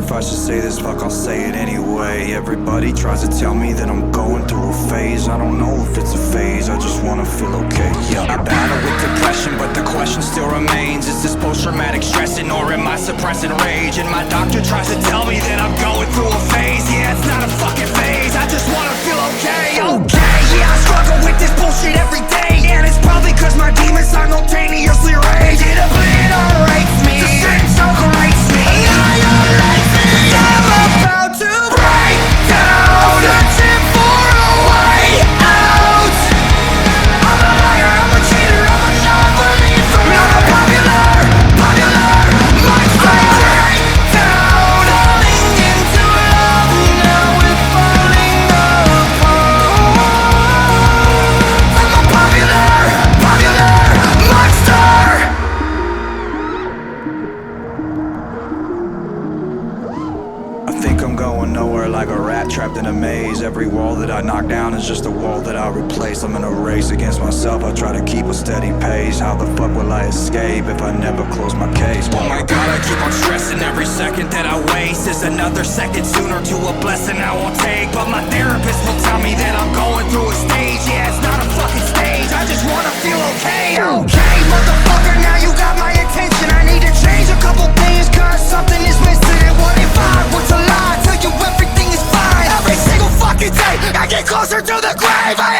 if I should say this, fuck, I'll say it anyway. Everybody tries to tell me that I'm going through a phase. I don't know if it's a phase, I just wanna feel okay, yeah. I battle with depression, but the question still remains. Is this post-traumatic stressing, or am I suppressing rage? And my doctor tries to tell me that I'm going through a phase. Yeah, it's not a fucking phase, I just wanna feel okay, okay. Yeah, I struggle with this bullshit every day, and it's probably cause my demons simultaneously rage. It obliterates me, the same circle rates me, annihilates me. I'm about to break down, searching for a way out. I'm a liar, I'm a cheater, I'm a non-believer. I'm a popular monster. Break down, falling into love, now we're falling apart. I'm a popular monster. I think I'm going nowhere, like a rat trapped in a maze. Every wall that I knock down is just a wall that I replace. I'm in a race against myself, I try to keep a steady pace. How the fuck will I escape if I never close my case? Oh my god, I keep on stressing. Every second that I waste is another second sooner to a blessing I won't take. But my therapist will tell me that I'm going through a stage. Yeah, it's not a fucking stage, I just wanna feel okay. Okay, motherfucker, now you got my attention. I need to change a couple things, cause something is missing. And what if I were to lie, tell you everything is fine? Every single fucking day I get closer to the grave. I